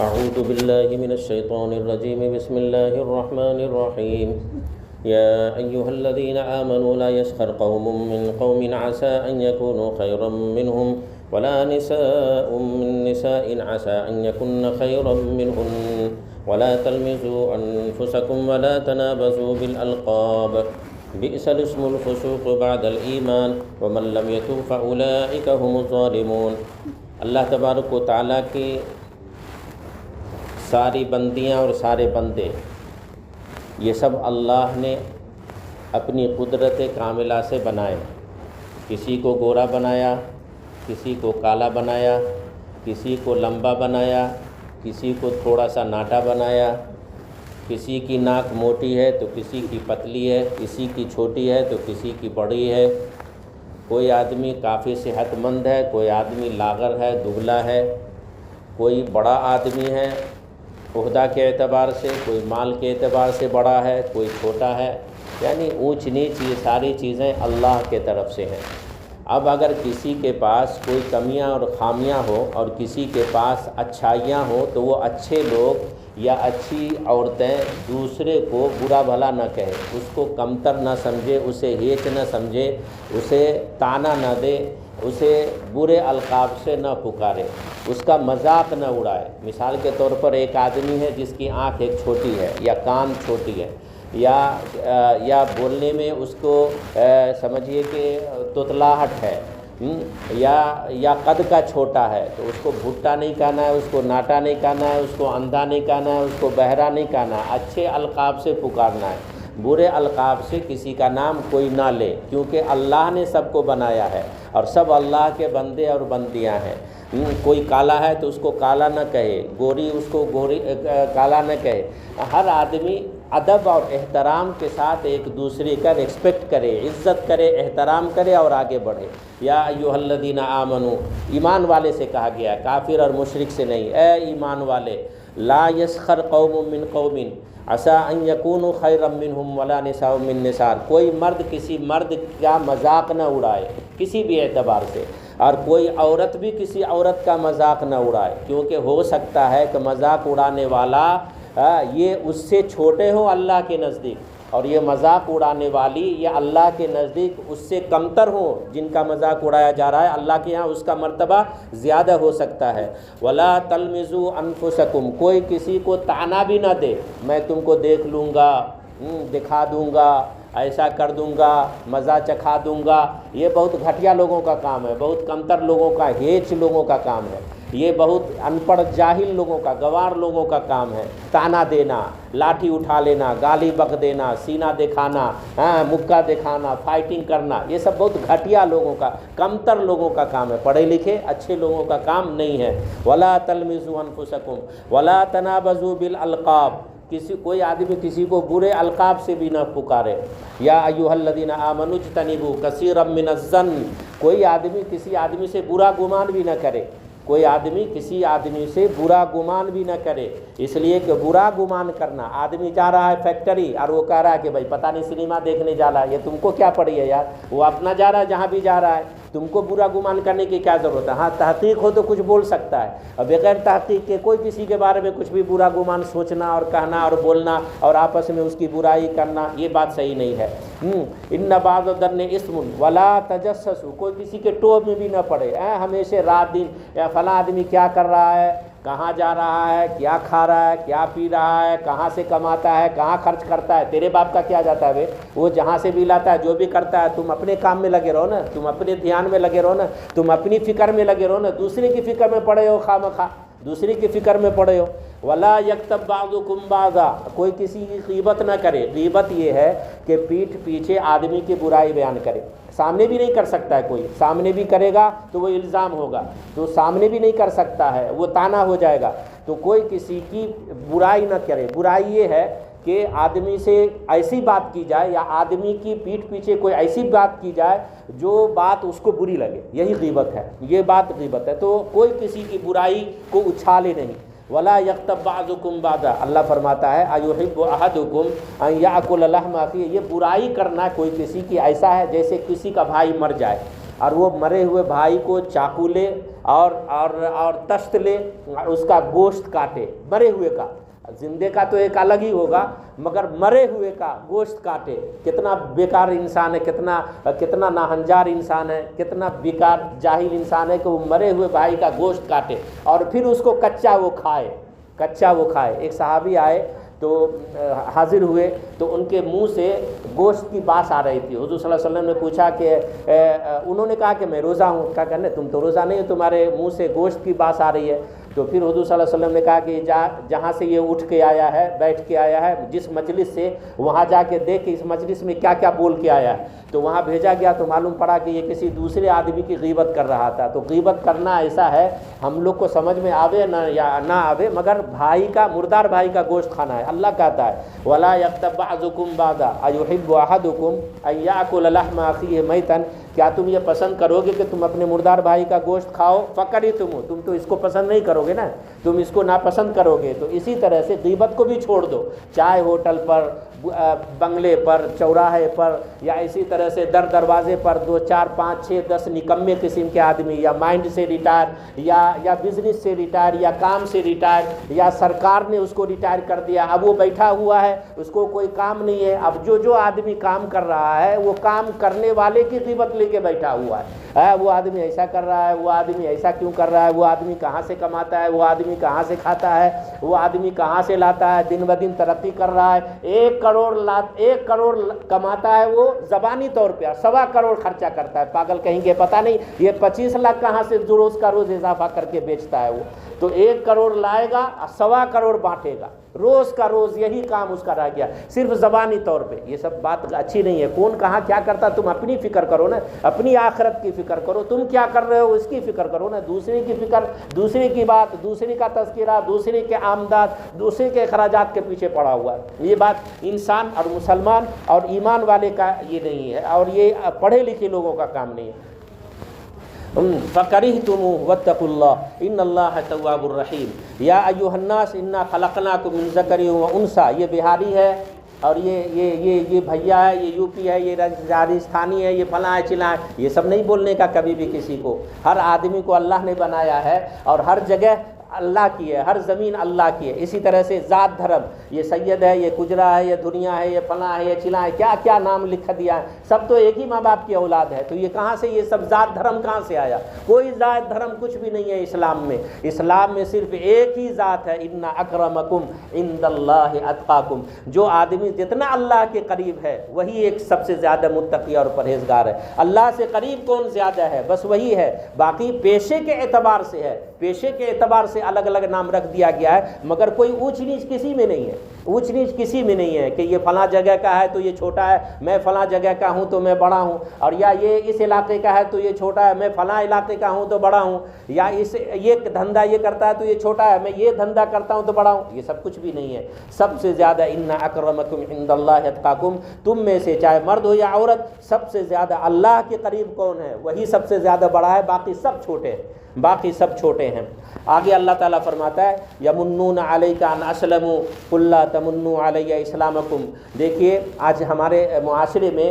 أعوذ بالله من الشيطان الرجيم. بسم الله الرحمن الرحيم. يا أيها الذين آمنوا لا يسخر قوم من قوم عسى أن يكونوا خيرا منهم ولا نساء من نساء عسى أن يكن خيرا منهن ولا تلمزوا أنفسكم ولا تنابزوا بالألقاب بئس الاسم الفسوق بعد الإيمان ومن لم يتب فأولئك هم الظالمون. اللہ تبارک و تعالیٰ کی ساری بندیاں اور سارے بندے یہ سب اللہ نے اپنی قدرت کاملہ سے بنائے. کسی کو گورا بنایا، کسی کو کالا بنایا، کسی کو لمبا بنایا، کسی کو تھوڑا سا ناٹا بنایا، کسی کی ناک موٹی ہے تو کسی کی پتلی ہے، کسی کی چھوٹی ہے تو کسی کی بڑی ہے. کوئی آدمی کافی صحت مند ہے، کوئی آدمی لاغر ہے، دبلا ہے، کوئی بڑا آدمی ہے عہدہ کے اعتبار سے، کوئی مال کے اعتبار سے بڑا ہے، کوئی چھوٹا ہے. یعنی اونچ نیچ یہ ساری چیزیں اللہ کے طرف سے ہیں. اب اگر کسی کے پاس کوئی کمیاں اور خامیاں ہو اور کسی کے پاس اچھائیاں ہوں تو وہ اچھے لوگ یا اچھی عورتیں دوسرے کو برا بھلا نہ کہیں، اس کو کمتر نہ سمجھے، اسے ہیچ نہ سمجھے، اسے طعنہ نہ دے، اسے برے القاب سے نہ پکارے، اس کا مذاق نہ اڑائے. مثال کے طور پر ایک آدمی ہے جس کی آنکھ ایک چھوٹی ہے یا کان چھوٹی ہے یا بولنے میں اس کو سمجھیے کہ تتلاہٹ ہے، یا قد کا چھوٹا ہے، تو اس کو بھٹا نہیں کہنا ہے، اس کو ناٹا نہیں کہنا ہے، اس کو اندھا نہیں کہنا ہے، اس کو بہرا نہیں کہنا ہے. اچھے القاب سے پکارنا ہے. برے القاب سے کسی کا نام کوئی نہ لے، کیونکہ اللہ نے سب کو بنایا ہے اور سب اللہ کے بندے اور بندیاں ہیں. کوئی کالا ہے تو اس کو کالا نہ کہے، گوری اس کو کالا نہ کہے. ہر آدمی ادب اور احترام کے ساتھ ایک دوسرے کا ریسپیکٹ کرے، عزت کرے، احترام کرے اور آگے بڑھے. یا ایھا الذین آمنو، ایمان والے سے کہا گیا، کافر اور مشرک سے نہیں. اے ایمان والے، لا یسخر قوم من قوم عسیٰ ان یکونوا خیرا منہم ولا نساء من نساء. کوئی مرد کسی مرد کا مذاق نہ اڑائے کسی بھی اعتبار سے، اور کوئی عورت بھی کسی عورت کا مذاق نہ اڑائے، کیونکہ ہو سکتا ہے کہ مذاق اڑانے والا یہ اس سے چھوٹے ہوں اللہ کے نزدیک، اور یہ مذاق اڑانے والی یہ اللہ کے نزدیک اس سے کمتر ہوں. جن کا مذاق اڑایا جا رہا ہے اللہ کے ہاں اس کا مرتبہ زیادہ ہو سکتا ہے. ولا تلمزوا انفسکم، کوئی کسی کو طعنہ بھی نہ دے، میں تم کو دیکھ لوں گا، دکھا دوں گا، ایسا کر دوں گا، مزہ چکھا دوں گا. یہ بہت گھٹیا لوگوں کا کام ہے، بہت کمتر لوگوں کا، ہیچ لوگوں کا کام ہے. یہ بہت ان پڑھ جاہل لوگوں کا، گوار لوگوں کا کام ہے. طعنہ دینا، لاٹھی اٹھا لینا، گالی بک دینا، سینہ دکھانا، مکہ دکھانا، فائٹنگ کرنا، یہ سب بہت گھٹیا لوگوں کا، کمتر لوگوں کا کام ہے. پڑھے لکھے اچھے لوگوں کا کام نہیں ہے. ولا تلمزوا انفسکم ولا تنابزوا بالالقاب، کوئی آدمی کسی کو برے القاب سے بھی نہ پکارے. یا ایھا الذین آمنوا اجتنبوا کثیرا من الظن، کوئی آدمی کسی آدمی سے برا گمان بھی نہ کرے، کوئی آدمی کسی آدمی سے برا گمان بھی نہ کرے. اس لیے کہ برا گمان کرنا، آدمی جا رہا ہے فیکٹری اور وہ کہہ رہا ہے کہ بھائی پتہ نہیں سنیما دیکھنے جا رہا ہے، یہ تم کو کیا پڑی ہے یار، وہ اپنا جا رہا ہے جہاں بھی جا رہا ہے، تم کو برا گمان کرنے کی کیا ضرورت ہے. ہاں تحقیق ہو تو کچھ بول سکتا ہے، اور بغیر تحقیق کے کوئی کسی کے بارے میں کچھ بھی برا گمان سوچنا اور کہنا اور بولنا اور آپس میں اس کی برائی کرنا، یہ بات صحیح نہیں ہے. ان بعض الظن اسم ولا تجسسوا، کوئی کسی کے ٹوب میں بھی نہ پڑے. ہمیشہ رات دن یا فلاں آدمی کیا کر رہا ہے، کہاں جا رہا ہے، کیا کھا رہا ہے، کیا پی رہا ہے، کہاں سے کماتا ہے، کہاں خرچ کرتا ہے، تیرے باپ کا کیا جاتا ہے؟ وہ جہاں سے بھی لاتا ہے، جو بھی کرتا ہے، تم اپنے کام میں لگے رہو نا، تم اپنے دھیان میں لگے رہو نا، تم اپنی فکر میں لگے رہو نا. دوسرے کی فکر میں پڑے ہو، خواہ مخواہ دوسری کی فکر میں پڑے ہو. ولا یکتب بعضکم بعضا، کوئی کسی کی غیبت نہ کرے. غیبت یہ ہے کہ پیٹھ پیچھے آدمی کی برائی بیان کرے. سامنے بھی نہیں کر سکتا ہے کوئی، سامنے بھی کرے گا تو وہ الزام ہوگا، تو سامنے بھی نہیں کر سکتا ہے، وہ طعنہ ہو جائے گا. تو کوئی کسی کی برائی نہ کرے. برائی یہ ہے کہ آدمی سے ایسی بات کی جائے یا آدمی کی پیٹھ پیچھے کوئی ایسی بات کی جائے جو بات اس کو بری لگے، یہی غیبت ہے، یہ بات غیبت ہے. تو کوئی کسی کی برائی کو اچھالے نہیں. ولا یغتب بعضکم بعضا، اللہ فرماتا ہے ایحب احدکم ان یاکل لحم اخیہ، یہ برائی کرنا کوئی کسی کی ایسا ہے جیسے کسی کا بھائی مر جائے اور وہ مرے ہوئے بھائی کو چاقو لے اور تشت لے اس کا گوشت کاٹے، مرے ہوئے کا، زندے کا تو ایک الگ ہی ہوگا مگر مرے ہوئے کا گوشت کاٹے۔ کتنا بیکار انسان ہے، کتنا ناہنجار انسان ہے، کتنا بیکار جاہل انسان ہے کہ وہ مرے ہوئے بھائی کا گوشت کاٹے اور پھر اس کو کچا وہ کھائے۔ ایک صحابی آئے تو حاضر ہوئے تو ان کے منہ سے گوشت کی باس آ رہی تھی۔ حضور صلی اللہ علیہ وسلم نے پوچھا کہ انہوں نے کہا کہ میں روزہ ہوں۔ کہا کہ تم تو روزہ نہیں، تمہارے منہ سے گوشت کی باس آ رہی ہے۔ تو پھر حضور صلی اللہ علیہ وسلم نے کہا کہ جہاں سے یہ اٹھ کے آیا ہے، بیٹھ کے آیا ہے، جس مجلس سے، وہاں جا کے دیکھ کہ اس مجلس میں کیا کیا بول کے آیا ہے۔ تو وہاں بھیجا گیا تو معلوم پڑا کہ یہ کسی دوسرے آدمی کی غیبت کر رہا تھا۔ تو غیبت کرنا ایسا ہے، ہم لوگ کو سمجھ میں آوے یا نہ آوے، مگر بھائی کا، مردار بھائی کا گوشت کھانا ہے۔ اللہ کہتا ہے وَلَا يَغْتَبْ بَعْضُكُمْ بَعْضًا أَيُحِبُّ أَحَدُكُمْ أَن يَأْكُلَ لَحْمَ أَخِيهِ مَيْتًا، کیا تم یہ پسند کرو گے کہ تم اپنے مردار بھائی کا گوشت کھاؤ؟ فَكَرِهْتُمُوهُ، تم تو اس کو پسند نہیں کرو گے نا، تم اس کو ناپسند کرو گے۔ تو اسی طرح سے غیبت کو بھی چھوڑ دو، چاہے ہوٹل پر، بنگلے پر، چوراہے پر، یا اسی طرح سے در دروازے پر 2 4 5 6 10 نکمے قسم کے آدمی، یا مائنڈ سے ریٹائر، یا بزنس سے ریٹائر، یا کام سے ریٹائر، یا سرکار نے اس کو ریٹائر کر دیا، اب وہ بیٹھا ہوا ہے، اس کو کوئی کام نہیں ہے۔ اب جو آدمی کام کر رہا ہے وہ کام کرنے والے کی غیبت لے کے بیٹھا ہوا ہے، وہ آدمی ایسا کر رہا ہے، وہ آدمی ایسا کیوں کر رہا ہے، وہ آدمی کہاں سے کماتا ہے، وہ آدمی کہاں سے کھاتا ہے، وہ آدمی کہاں سے لاتا ہے، دن بدن ترقی کر رہا ہے، 1 کروڑ کماتا ہے وہ زبانی طور پہ، 1.25 کروڑ خرچہ کرتا ہے، پاگل کہیں گے پتہ نہیں یہ 25 لاکھ کہاں سے روز کا روز اضافہ کر کے بیچتا ہے وہ۔ تو 1 کروڑ لائے گا، 1.25 کروڑ بانٹے گا، روز کا روز یہی کام اس کا رہ گیا، صرف زبانی طور پہ۔ یہ سب بات اچھی نہیں ہے۔ کون کہاں کیا کرتا، تم اپنی فکر کرو نا، اپنی آخرت کی فکر کرو، تم کیا کر رہے ہو اس کی فکر کرو نا۔ دوسرے کی فکر، دوسرے کی بات، دوسرے کا تذکرہ، دوسرے کے آمدات، دوسرے کے اخراجات کے پیچھے پڑا ہوا ہے۔ یہ بات انسان اور مسلمان اور ایمان والے کا یہ نہیں ہے، اور یہ پڑھے لکھے لوگوں کا کام نہیں ہے۔ فَكَرِهْتُمُوهُ وَاتَّقُوا اللَّهَ إِنَّ اللَّهَ تَوَّابٌ رَحِيمٌ يَا أَيُّهَا النَّاسُ إِنَّا خَلَقْنَاكُم مِّن ذَكَرٍ وَأُنثىٰ، یہ بہاری ہے اور یہ بھیا ہے، یہ یو پی ہے، یہ راجستھانی ہے، یہ فلاں ہے چلاں ہے، یہ سب نہیں بولنے کا کبھی بھی کسی کو۔ ہر آدمی کو اللہ نے بنایا ہے اور ہر جگہ اللہ کی ہے، ہر زمین اللہ کی ہے۔ اسی طرح سے ذات دھرم، یہ سید ہے، یہ کجرا ہے، یہ دنیا ہے، یہ فلاں ہے، یہ چلاں ہے، کیا کیا نام لکھ دیا ہے، سب تو ایک ہی ماں باپ کی اولاد ہے۔ تو یہ کہاں سے یہ سب ذات دھرم کہاں سے آیا؟ کوئی ذات دھرم کچھ بھی نہیں ہے اسلام میں۔ اسلام میں صرف ایک ہی ذات ہے، ان اکرمکم عند اللہ اتقاکم۔ جو آدمی جتنا اللہ کے قریب ہے وہی ایک سب سے زیادہ متقی اور پرہیزگار ہے۔ اللہ سے قریب کون زیادہ ہے؟ بس وہی ہے۔ باقی پیشے کے اعتبار سے ہے، پیشے کے اعتبار سے الگ الگ نام رکھ دیا گیا ہے، مگر کوئی اونچ نیچ کسی میں نہیں ہے، اونچ نیچ کسی میں نہیں ہے کہ یہ فلاں جگہ کا ہے تو یہ چھوٹا ہے، میں فلاں جگہ کا ہوں تو میں بڑا ہوں، اور یا یہ اس علاقے کا ہے تو یہ چھوٹا ہے، میں فلاں علاقے کا ہوں تو بڑا ہوں، یا یہ دھندا یہ کرتا ہے تو یہ چھوٹا ہے، میں یہ دھندا کرتا ہوں تو بڑا ہوں۔ یہ سب کچھ بھی نہیں ہے۔ سب سے زیادہ ان اکرمکم عند اللہ اتقاکم، تم میں سے چاہے مرد ہو یا عورت، سب سے زیادہ اللہ کے قریب کون ہے؟ وہی سب سے زیادہ بڑا ہے، باقی سب چھوٹے ہیں، باقی سب چھوٹے ہیں۔ آگے اللہ تعالیٰ فرماتا ہے یمنون علیک ان اسلموا قل لا تمنوا علی اسلامکم۔ دیکھیے آج ہمارے معاشرے میں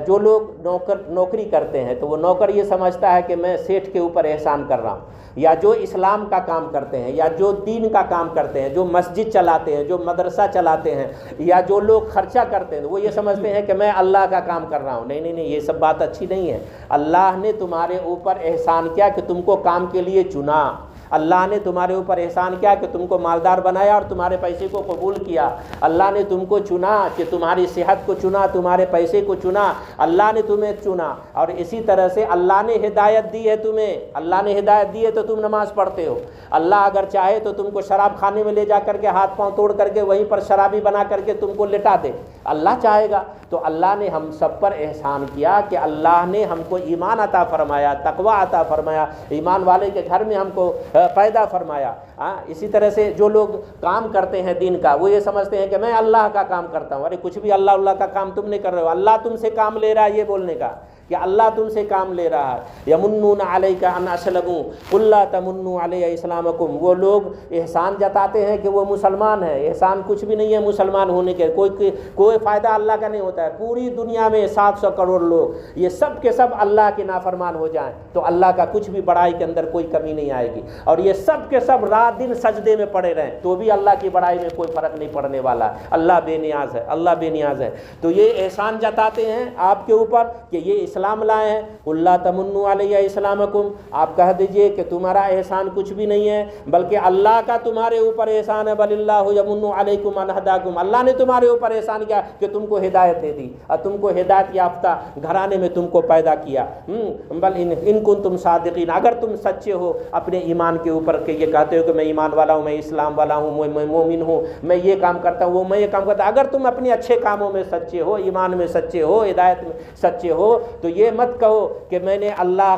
جو لوگ نوکری کرتے ہیں تو وہ نوکر یہ سمجھتا ہے کہ میں سیٹھ کے اوپر احسان کر رہا ہوں، یا جو اسلام کا کام کرتے ہیں، یا جو دین کا کام کرتے ہیں، جو مسجد چلاتے ہیں، جو مدرسہ چلاتے ہیں، یا جو لوگ خرچہ کرتے ہیں، وہ یہ سمجھتے ہیں کہ میں اللہ کا کام کر رہا ہوں۔ نہیں نہیں نہیں، یہ سب بات اچھی نہیں ہے۔ اللہ نے تمہارے اوپر احسان کیا کہ تم کو کام کے لیے چنا، اللہ نے تمہارے اوپر احسان کیا کہ تم کو مالدار بنایا اور تمہارے پیسے کو قبول کیا، اللہ نے تم کو چنا کہ تمہاری صحت کو چنا، تمہارے پیسے کو چنا، اللہ نے تمہیں چنا۔ اور اسی طرح سے اللہ نے ہدایت دی ہے تمہیں، اللہ نے ہدایت دی ہے تو تم نماز پڑھتے ہو۔ اللہ اگر چاہے تو تم کو شراب خانے میں لے جا کر کے ہاتھ پاؤں توڑ کر کے وہیں پر شرابی بنا کر کے تم کو لٹا دے، اللہ چاہے گا۔ تو اللہ نے ہم سب پر احسان کیا کہ اللہ نے ہم کو ایمان عطا فرمایا، تقوی عطا فرمایا، ایمان والے کے گھر میں ہم کو پیدا فرمایا۔ ہاں اسی طرح سے جو لوگ کام کرتے ہیں دین کا وہ یہ سمجھتے ہیں کہ میں اللہ کا کام کرتا ہوں. ارے کچھ بھی اللہ کا کام تم نہیں کر رہے ہو, اللہ تم سے کام لے رہا ہے یہ بولنے کا کہ اللہ تم سے کام لے رہا ہے. یمنون علیک ان اسلموا قل لا تمنوا علی اسلامکم, وہ لوگ احسان جتاتے ہیں کہ وہ مسلمان ہیں. احسان کچھ بھی نہیں ہے مسلمان ہونے کے, کوئی فائدہ اللہ کا نہیں ہوتا ہے. پوری دنیا میں 700 کروڑ لوگ یہ سب کے سب اللہ کے نافرمان ہو جائیں تو اللہ کا کچھ بھی بڑائی کے اندر کوئی کمی نہیں آئے گی, اور یہ سب کے سب رات دن سجدے میں پڑے رہیں تو بھی اللہ کی بڑائی میں کوئی فرق نہیں پڑنے والا. اللہ بے نیاز ہے, اللہ بے نیاز ہے. تو یہ احسان جتاتے ہیں آپ کے اوپر کہ یہ اسلام لائے ہیں. اللہ تمنوا علی اسلامکم, آپ کہہ دیجئے کہ تمہارا احسان کچھ بھی نہیں ہے بلکہ اللہ کا تمہارے اوپر احسان ہے. بل اللہ یمن علیکم ان ہداکم, اللہ نے تمہارے اوپر احسان کیا کہ تم کو ہدایت دے دی اور تم کو ہدایت یافتہ گھرانے میں تم کو پیدا کیا. بل ان کنتم صادقین, اگر تم سچے ہو اپنے ایمان کے اوپر کہ یہ کہتے ہو کہ میں ایمان والا ہوں, میں اسلام والا ہوں, میں مومن ہوں, میں یہ کام کرتا ہوں, میں یہ کام کرتا ہوں, اگر تم اپنے اچھے کاموں میں سچے ہو, ایمان میں سچے ہو, ہدایت میں سچے ہو, تو یہ مت کہو کہ میں نے اللہ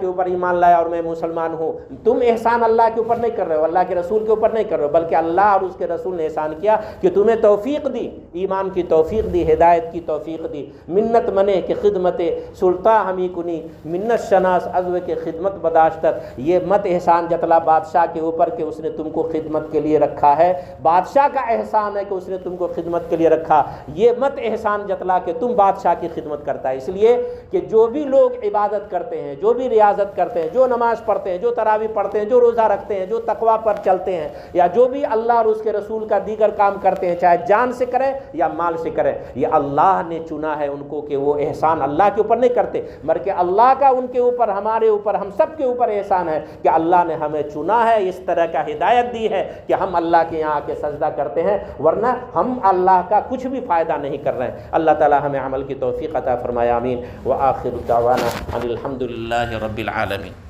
کے اوپر ایمان لایا اور میں مسلمان ہوں. تم احسان اللہ کے اوپر نہیں کر رہے ہو, اللہ کے رسول کے اوپر نہیں کر رہے ہو, بلکہ اللہ اور اس کے رسول نے احسان کیا کہ تمہیں توفیق دی, ایمان کی توفیق دی, ہدایت کی توفیق دی. منت منے کہ خدمت سلطان ہمی کنی, منت شناس عزو کے خدمت بداشتت. یہ مت احسان جتلا بادشاہ کے اوپر کہ اس نے تم کو خدمت کے لیے رکھا ہے, بادشاہ کا احسان ہے کہ اس نے تم کو خدمت کے لیے رکھا. یہ مت احسان جتلا کہ تم بادشاہ کی خدمت کرتا ہے. اس لیے کہ جو بھی لوگ عبادت کرتے ہیں, جو بھی ریاضت کرتے ہیں, جو نماز پڑھتے ہیں, جو تراویح پڑھتے ہیں, جو روزہ رکھتے ہیں, جو تقوی پر چلتے ہیں, یا جو بھی اللہ اور اس کے رسول کا دیگر کام کرتے ہیں, چاہے جان سے کریں یا مال سے کریں, یہ اللہ نے چنا ہے ان کو کہ وہ احسان اللہ کے اوپر نہیں کرتے بلکہ اللہ کا ان کے اوپر, ہمارے اوپر, ہم سب کے اوپر احسان ہے کہ اللہ نے ہمیں چنا ہے, اس طرح کا ہدایت دی ہے کہ ہم اللہ کے یہاں آ کے سجدہ کرتے ہیں, ورنہ ہم اللہ کا کچھ بھی فائدہ نہیں کر رہے ہیں. اللہ تعالی ہمیں عمل کی توفیق عطا فرمائے, آمین. وآخر دعوانا ان الحمد للہ رب العالمین.